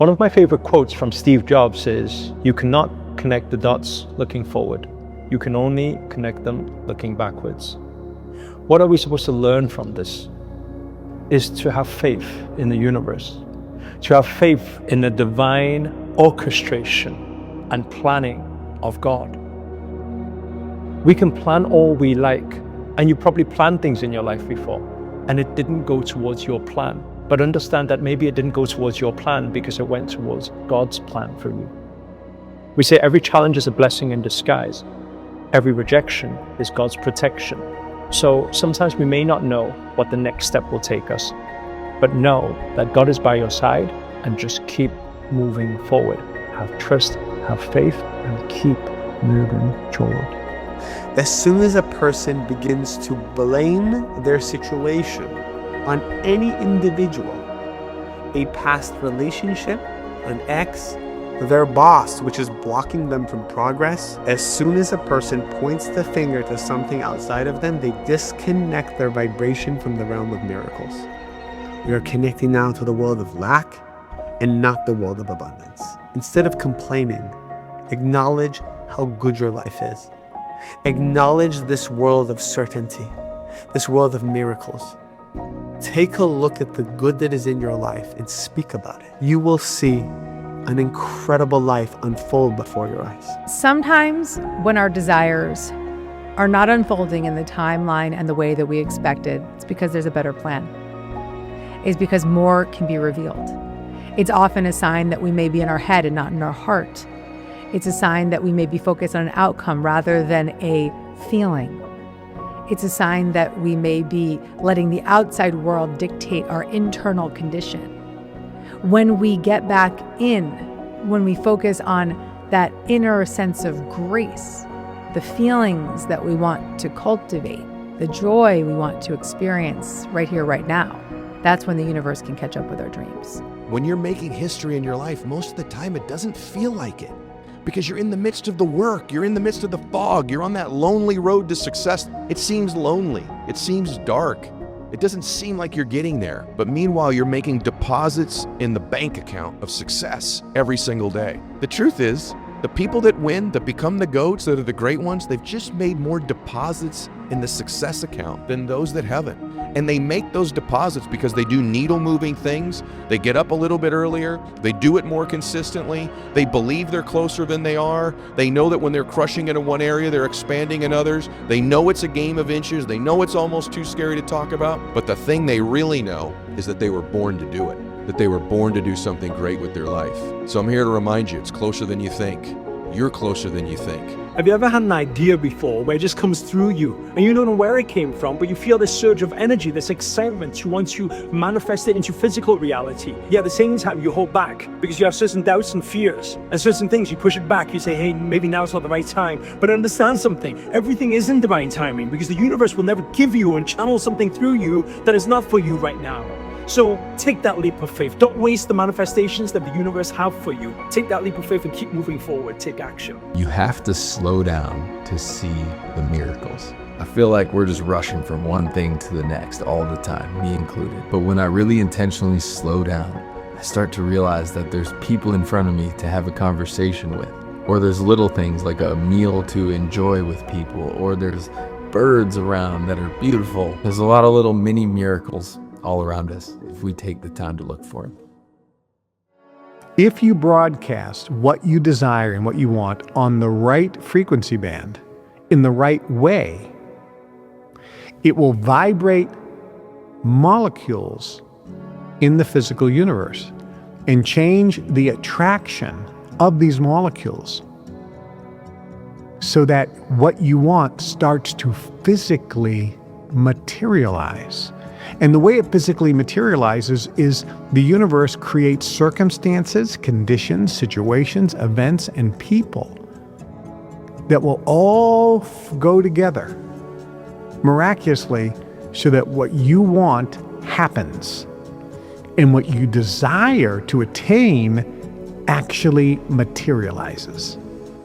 One of my favorite quotes from Steve Jobs is, "You cannot connect the dots looking forward. You can only connect them looking backwards." What are we supposed to learn from this? Is to have faith in the universe, to have faith in the divine orchestration and planning of God. We can plan all we like, and you probably planned things in your life before, and it didn't go towards your plan. But understand that maybe it didn't go towards your plan because it went towards God's plan for you. We say every challenge is a blessing in disguise. Every rejection is God's protection. So sometimes we may not know what the next step will take us, but know that God is by your side and just keep moving forward. Have trust, have faith, and keep moving forward. As soon as a person begins to blame their situation on any individual, a past relationship, an ex, their boss, which is blocking them from progress, as soon as a person points the finger to something outside of them, they disconnect their vibration from the realm of miracles. We are connecting now to the world of lack and not the world of abundance. Instead of complaining, acknowledge how good your life is. Acknowledge this world of certainty, this world of miracles. Take a look at the good that is in your life and speak about it. You will see an incredible life unfold before your eyes. Sometimes when our desires are not unfolding in the timeline and the way that we expected, it's because there's a better plan. It's because more can be revealed. It's often a sign that we may be in our head and not in our heart. It's a sign that we may be focused on an outcome rather than a feeling. It's a sign that we may be letting the outside world dictate our internal condition. When we get back in, when we focus on that inner sense of grace, the feelings that we want to cultivate, the joy we want to experience right here, right now, that's when the universe can catch up with our dreams. When you're making history in your life, most of the time it doesn't feel like it. Because you're in the midst of the work, you're in the midst of the fog, you're on that lonely road to success. It seems lonely, it seems dark. It doesn't seem like you're getting there. But meanwhile, you're making deposits in the bank account of success every single day. The truth is, the people that win, that become the GOATs, that are the great ones, they've just made more deposits in the success account than those that haven't. And they make those deposits because they do needle-moving things. They get up a little bit earlier. They do it more consistently. They believe they're closer than they are. They know that when they're crushing it in one area, they're expanding in others. They know it's a game of inches. They know it's almost too scary to talk about. But the thing they really know is that they were born to do it, that they were born to do something great with their life. So I'm here to remind you, it's closer than you think. You're closer than you think. Have you ever had an idea before where it just comes through you and you don't know where it came from, but you feel this surge of energy, this excitement to want to manifest it into physical reality? Yeah, the same time you hold back because you have certain doubts and fears and certain things you push it back. You say, hey, maybe now's not the right time. But understand something, everything is in divine timing because the universe will never give you and channel something through you that is not for you right now. So take that leap of faith. Don't waste the manifestations that the universe have for you. Take that leap of faith and keep moving forward. Take action. You have to slow down to see the miracles. I feel like we're just rushing from one thing to the next all the time, me included. But when I really intentionally slow down, I start to realize that there's people in front of me to have a conversation with. Or there's little things like a meal to enjoy with people. Or there's birds around that are beautiful. There's a lot of little mini miracles all around us if we take the time to look for them. If you broadcast what you desire and what you want on the right frequency band, in the right way, it will vibrate molecules in the physical universe and change the attraction of these molecules so that what you want starts to physically materialize. And the way it physically materializes is the universe creates circumstances, conditions, situations, events, and people that will all go together miraculously so that what you want happens and what you desire to attain actually materializes.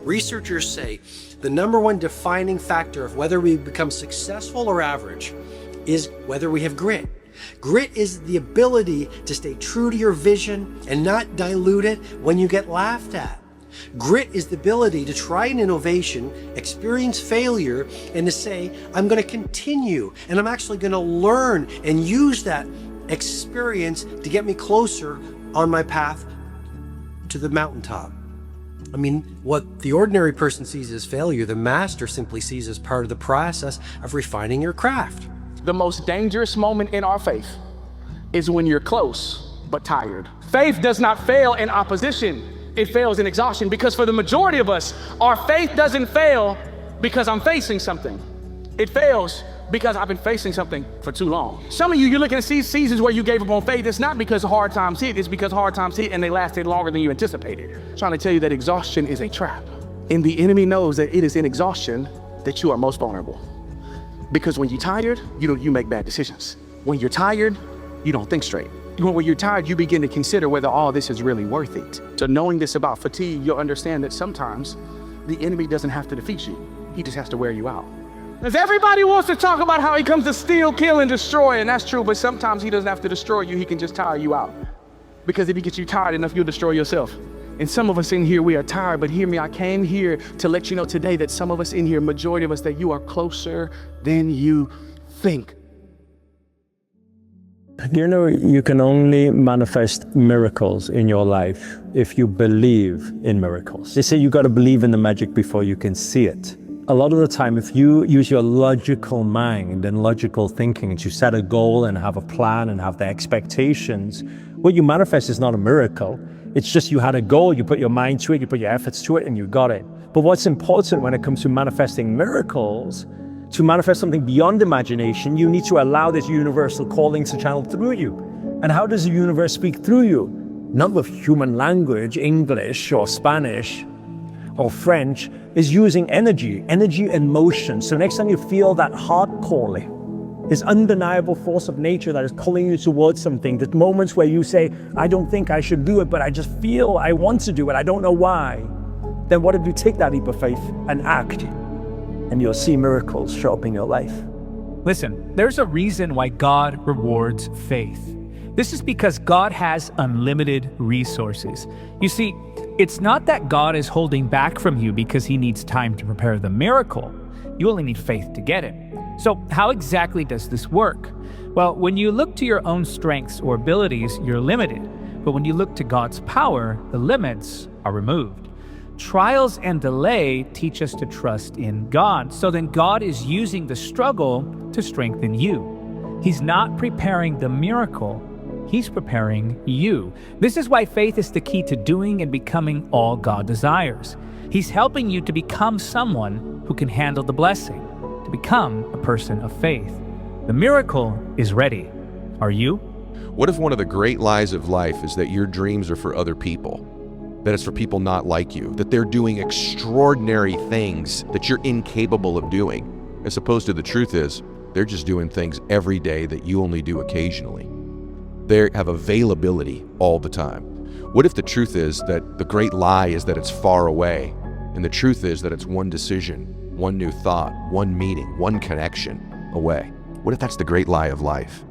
Researchers say the number one defining factor of whether we become successful or average is whether we have grit. Grit is the ability to stay true to your vision and not dilute it when you get laughed at. Grit is the ability to try an innovation, experience failure, and to say, I'm going to continue, and I'm actually going to learn and use that experience to get me closer on my path to the mountaintop. I mean, what the ordinary person sees as failure, the master simply sees as part of the process of refining your craft. The most dangerous moment in our faith is when you're close but tired. Faith does not fail in opposition. It fails in exhaustion, because for the majority of us, our faith doesn't fail because I'm facing something. It fails because I've been facing something for too long. Some of you, you're looking at seasons where you gave up on faith. It's not because hard times hit, it's because hard times hit and they lasted longer than you anticipated. I'm trying to tell you that exhaustion is a trap. And the enemy knows that it is in exhaustion that you are most vulnerable. Because when you're tired, you make bad decisions. When you're tired, you don't think straight. When you're tired, you begin to consider whether all this is really worth it. So knowing this about fatigue, you'll understand that sometimes the enemy doesn't have to defeat you. He just has to wear you out. Because everybody wants to talk about how he comes to steal, kill, and destroy, and that's true, but sometimes he doesn't have to destroy you, he can just tire you out. Because if he gets you tired enough, you'll destroy yourself. And some of us in here, we are tired, but hear me, I came here to let you know today that some of us in here, majority of us, that you are closer than you think. You know, you can only manifest miracles in your life if you believe in miracles. They say you got to believe in the magic before you can see it. A lot of the time, if you use your logical mind and logical thinking to set a goal and have a plan and have the expectations, what you manifest is not a miracle. It's just you had a goal, you put your mind to it, you put your efforts to it, and you got it. But what's important when it comes to manifesting miracles, to manifest something beyond imagination, you need to allow this universal calling to channel through you. And how does the universe speak through you? Not with human language, English or Spanish or French, is using energy and motion. So next time you feel that heart calling, this undeniable force of nature that is calling you towards something, the moments where you say, I don't think I should do it, but I just feel I want to do it, I don't know why. Then what if you take that leap of faith and act? And you'll see miracles show up in your life. Listen, there's a reason why God rewards faith. This is because God has unlimited resources. You see, it's not that God is holding back from you because he needs time to prepare the miracle. You only need faith to get it. So how exactly does this work? Well, when you look to your own strengths or abilities, you're limited. But when you look to God's power, the limits are removed. Trials and delay teach us to trust in God. So then God is using the struggle to strengthen you. He's not preparing the miracle, he's preparing you. This is why faith is the key to doing and becoming all God desires. He's helping you to become someone who can handle the blessing, to become a person of faith. The miracle is ready. Are you? What if one of the great lies of life is that your dreams are for other people? That it's for people not like you, that they're doing extraordinary things that you're incapable of doing, as opposed to the truth is, they're just doing things every day that you only do occasionally. They have availability all the time. What if the truth is that the great lie is that it's far away, and the truth is that it's one decision, one new thought, one meeting, one connection away? What if that's the great lie of life?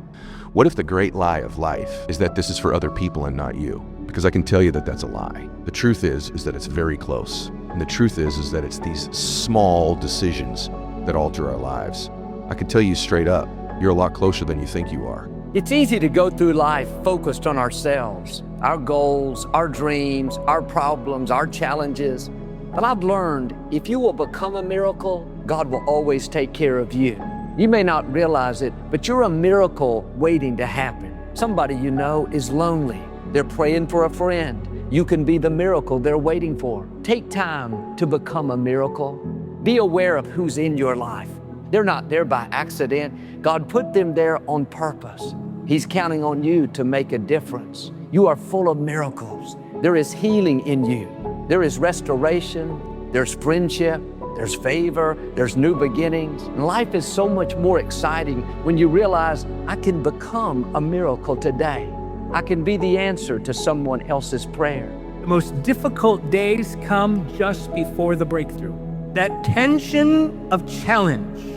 What if the great lie of life is that this is for other people and not you? Because I can tell you that that's a lie. The truth is that it's very close. And the truth is that it's these small decisions that alter our lives. I can tell you straight up, you're a lot closer than you think you are. It's easy to go through life focused on ourselves, our goals, our dreams, our problems, our challenges. But I've learned if you will become a miracle, God will always take care of you. You may not realize it, but you're a miracle waiting to happen. Somebody you know is lonely. They're praying for a friend. You can be the miracle they're waiting for. Take time to become a miracle. Be aware of who's in your life. They're not there by accident. God put them there on purpose. He's counting on you to make a difference. You are full of miracles. There is healing in you. There is restoration. There's friendship. There's favor. There's new beginnings. And life is so much more exciting when you realize I can become a miracle today. I can be the answer to someone else's prayer. The most difficult days come just before the breakthrough. That tension of challenge,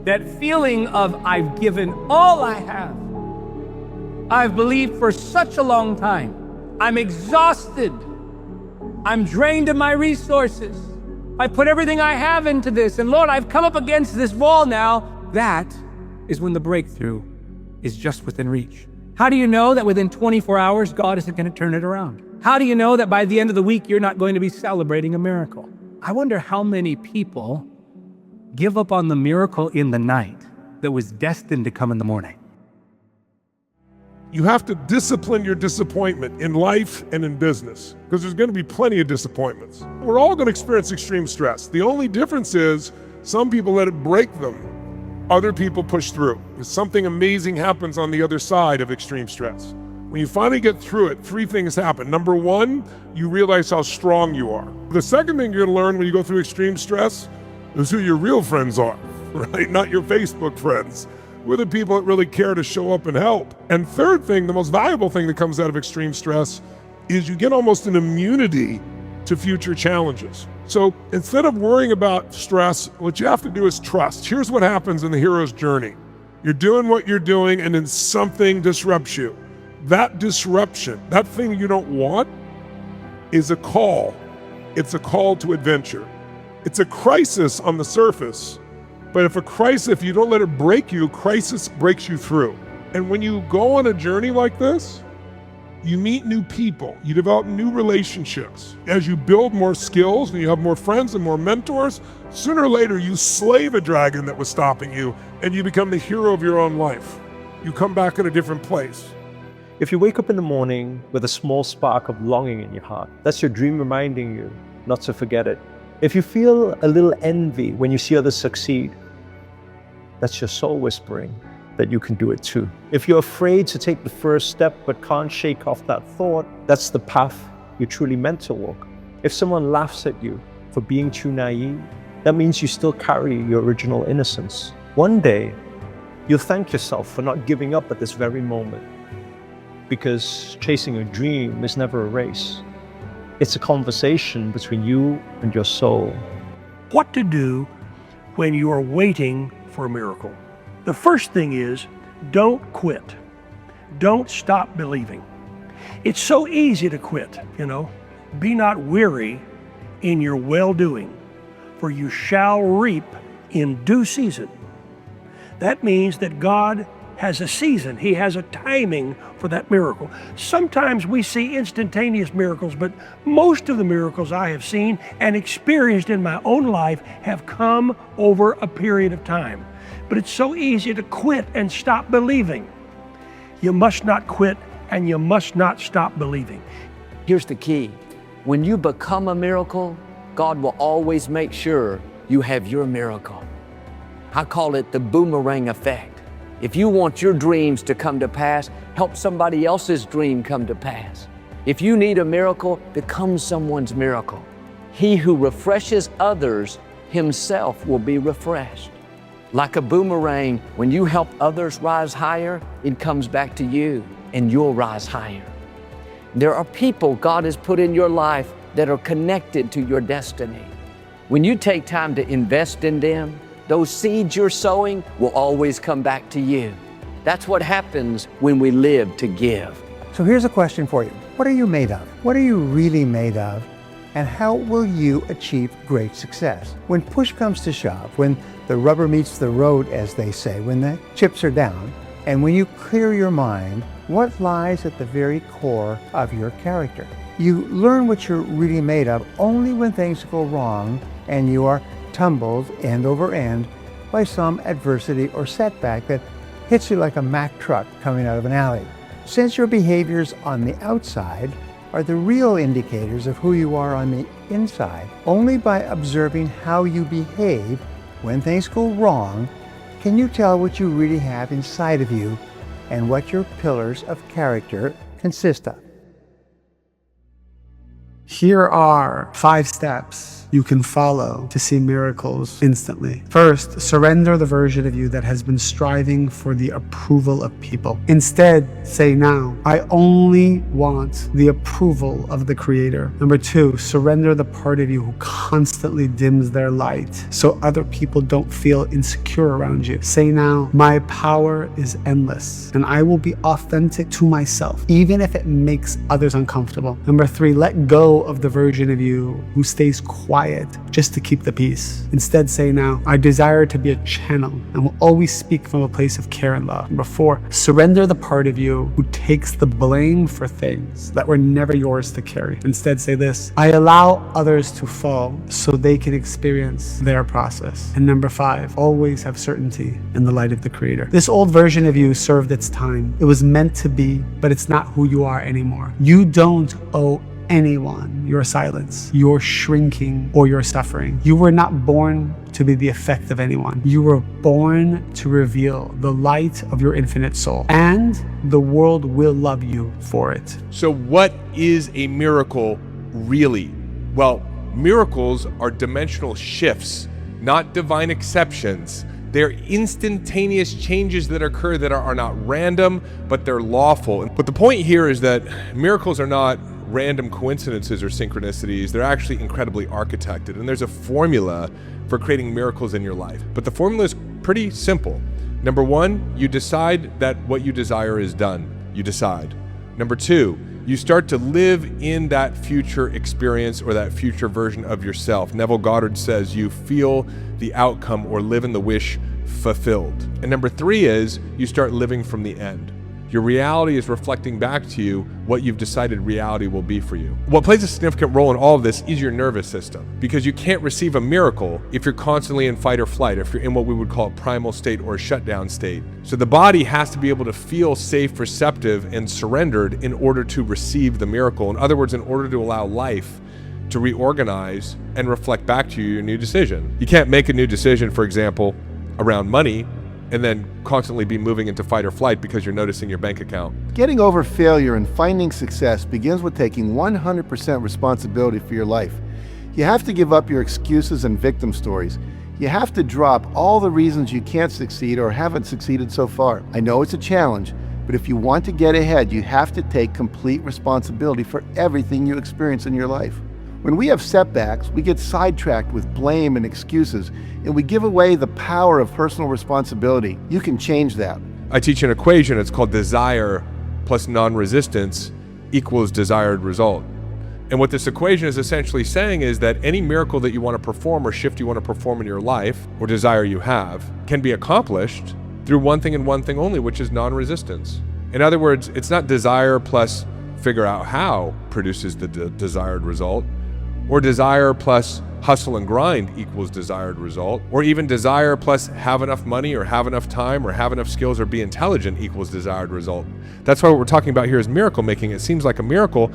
that feeling of I've given all I have, I've believed for such a long time. I'm exhausted. I'm drained of my resources. I put everything I have into this, and Lord, I've come up against this wall now. That is when the breakthrough is just within reach. How do you know that within 24 hours, God isn't going to turn it around? How do you know that by the end of the week, you're not going to be celebrating a miracle? I wonder how many people give up on the miracle in the night that was destined to come in the morning. You have to discipline your disappointment in life and in business, because there's going to be plenty of disappointments. We're all going to experience extreme stress. The only difference is some people let it break them. Other people push through. Something amazing happens on the other side of extreme stress. When you finally get through it, 3 things happen. Number 1, you realize how strong you are. The second thing you're going to learn when you go through extreme stress is who your real friends are, right? Not your Facebook friends. We're the people that really care to show up and help. And third thing, the most valuable thing that comes out of extreme stress is you get almost an immunity to future challenges. So instead of worrying about stress, what you have to do is trust. Here's what happens in the hero's journey. You're doing what you're doing, and then something disrupts you. That disruption, that thing you don't want, is a call. It's a call to adventure. It's a crisis on the surface, but if you don't let it break you, crisis breaks you through. And when you go on a journey like this, you meet new people, you develop new relationships. As you build more skills and you have more friends and more mentors, sooner or later you slay the dragon that was stopping you and you become the hero of your own life. You come back in a different place. If you wake up in the morning with a small spark of longing in your heart, that's your dream reminding you not to forget it. If you feel a little envy when you see others succeed, that's your soul whispering that you can do it too. If you're afraid to take the first step but can't shake off that thought, that's the path you're truly meant to walk. If someone laughs at you for being too naive, that means you still carry your original innocence. One day, you'll thank yourself for not giving up at this very moment, because chasing a dream is never a race. It's a conversation between you and your soul. What to do when you are waiting for a miracle? The first thing is, don't quit. Don't stop believing. It's so easy to quit, Be not weary in your well-doing, for you shall reap in due season. That means that God has a season. He has a timing for that miracle. Sometimes we see instantaneous miracles, but most of the miracles I have seen and experienced in my own life have come over a period of time. But it's so easy to quit and stop believing. You must not quit and you must not stop believing. Here's the key. When you become a miracle, God will always make sure you have your miracle. I call it the boomerang effect. If you want your dreams to come to pass, help somebody else's dream come to pass. If you need a miracle, become someone's miracle. He who refreshes others himself will be refreshed. Like a boomerang, when you help others rise higher, it comes back to you and you'll rise higher. There are people God has put in your life that are connected to your destiny. When you take time to invest in them, those seeds you're sowing will always come back to you. That's what happens when we live to give. So here's a question for you. What are you made of? What are you really made of? And how will you achieve great success? When push comes to shove, when the rubber meets the road, as they say, when the chips are down, and when you clear your mind, what lies at the very core of your character? You learn what you're really made of only when things go wrong and you are tumbled end over end by some adversity or setback that hits you like a Mack truck coming out of an alley. Since your behaviors on the outside are the real indicators of who you are on the inside, only by observing how you behave when things go wrong can you tell what you really have inside of you and what your pillars of character consist of. Here are 5 steps you can follow to see miracles instantly. First, surrender the version of you that has been striving for the approval of people. Instead, say now, I only want the approval of the Creator. Number two, surrender the part of you who constantly dims their light so other people don't feel insecure around you. Say now, my power is endless and I will be authentic to myself, even if it makes others uncomfortable. Number three, let go of the version of you who stays quiet just to keep the peace. Instead, say now, I desire to be a channel and will always speak from a place of care and love. Number four, surrender the part of you who takes the blame for things that were never yours to carry. Instead, say this, I allow others to fall so they can experience their process. And number five, always have certainty in the light of the Creator. This old version of you served its time. It was meant to be, but it's not who you are anymore. You don't owe anyone your silence, your shrinking, or your suffering. You were not born to be the effect of anyone. You were born to reveal the light of your infinite soul, and the world will love you for it. So what is a miracle really? Well, miracles are dimensional shifts, not divine exceptions. They're instantaneous changes that occur that are not random, but they're lawful. But the point here is that miracles are not random coincidences or synchronicities. They're actually incredibly architected, and there's a formula for creating miracles in your life. But the formula is pretty simple. Number one, you decide that what you desire is done. You decide. Number two, you start to live in that future experience or that future version of yourself. Neville Goddard says you feel the outcome or live in the wish fulfilled. And number three is you start living from the end. Your reality is reflecting back to you what you've decided reality will be for you. What plays a significant role in all of this is your nervous system, because you can't receive a miracle if you're constantly in fight or flight, if you're in what we would call a primal state or a shutdown state. So the body has to be able to feel safe, receptive, and surrendered in order to receive the miracle. In other words, in order to allow life to reorganize and reflect back to you your new decision. You can't make a new decision, for example, around money, and then constantly be moving into fight or flight because you're noticing your bank account. Getting over failure and finding success begins with taking 100% responsibility for your life. You have to give up your excuses and victim stories. You have to drop all the reasons you can't succeed or haven't succeeded so far. I know it's a challenge, but if you want to get ahead, you have to take complete responsibility for everything you experience in your life. When we have setbacks, we get sidetracked with blame and excuses, and we give away the power of personal responsibility. You can change that. I teach an equation. It's called desire plus non-resistance equals desired result. And what this equation is essentially saying is that any miracle that you want to perform or shift you want to perform in your life or desire you have can be accomplished through one thing and one thing only, which is non-resistance. In other words, it's not desire plus figure out how produces the desired result, or desire plus hustle and grind equals desired result, or even desire plus have enough money or have enough time or have enough skills or be intelligent equals desired result. That's why what we're talking about here is miracle making. It seems like a miracle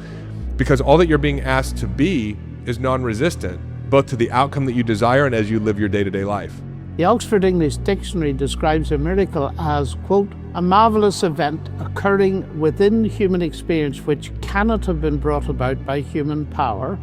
because all that you're being asked to be is non-resistant, both to the outcome that you desire and as you live your day-to-day life. The Oxford English Dictionary describes a miracle as, quote, a marvelous event occurring within human experience which cannot have been brought about by human power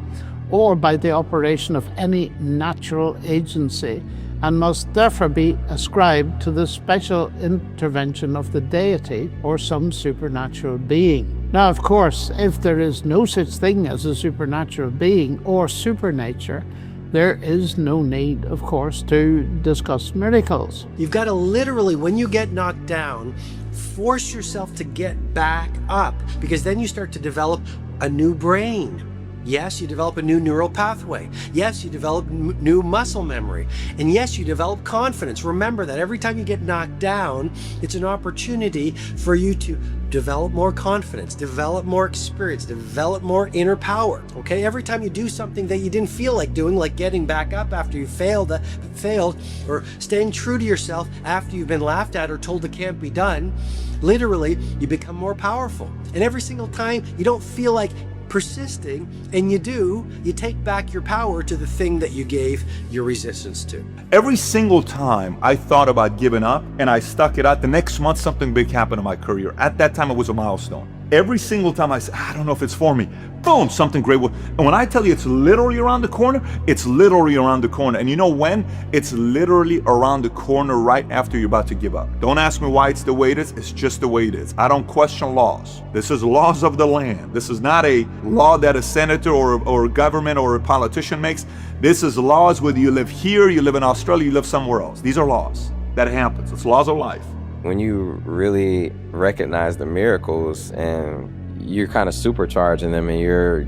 or by the operation of any natural agency, and must therefore be ascribed to the special intervention of the deity or some supernatural being. Now, of course, if there is no such thing as a supernatural being or supernature, there is no need, of course, to discuss miracles. You've got to literally, when you get knocked down, force yourself to get back up, because then you start to develop a new brain. Yes, you develop a new neural pathway. Yes, you develop new muscle memory. And yes, you develop confidence. Remember that every time you get knocked down, it's an opportunity for you to develop more confidence, develop more experience, develop more inner power. Okay, every time you do something that you didn't feel like doing, like getting back up after you failed, or staying true to yourself after you've been laughed at or told it can't be done, literally, you become more powerful. And every single time you don't feel like persisting, and you take back your power to the thing that you gave your resistance to. Every single time I thought about giving up and I stuck it out, the next month something big happened in my career. At that time it was a milestone. Every single time I say, I don't know if it's for me, boom, something great will. And when I tell you it's literally around the corner, it's literally around the corner. And you know when? It's literally around the corner right after you're about to give up. Don't ask me why it's the way it is. It's just the way it is. I don't question laws. This is laws of the land. This is not a law that a senator or a government or a politician makes. This is laws whether you live here, you live in Australia, you live somewhere else. These are laws. That happens. It's laws of life. When you really recognize the miracles and you're kind of supercharging them and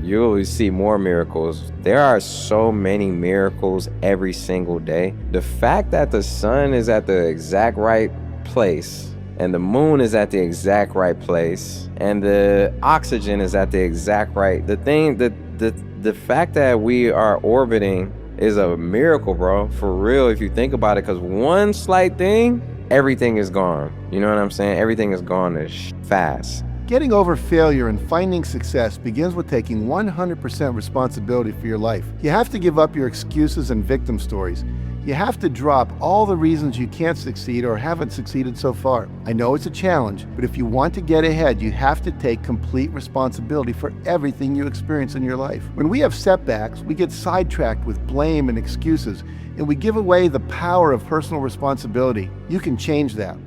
you always see more miracles. There are so many miracles every single day. The fact that the sun is at the exact right place and the moon is at the exact right place and the oxygen is at the exact right, the fact that we are orbiting is a miracle, bro, for real, if you think about it, because one slight thing, everything is gone. You know what I'm saying? Everything is gone fast. Getting over failure and finding success begins with taking 100% responsibility for your life. You have to give up your excuses and victim stories. You have to drop all the reasons you can't succeed or haven't succeeded so far. I know it's a challenge, but if you want to get ahead, you have to take complete responsibility for everything you experience in your life. When we have setbacks, we get sidetracked with blame and excuses, and we give away the power of personal responsibility. You can change that.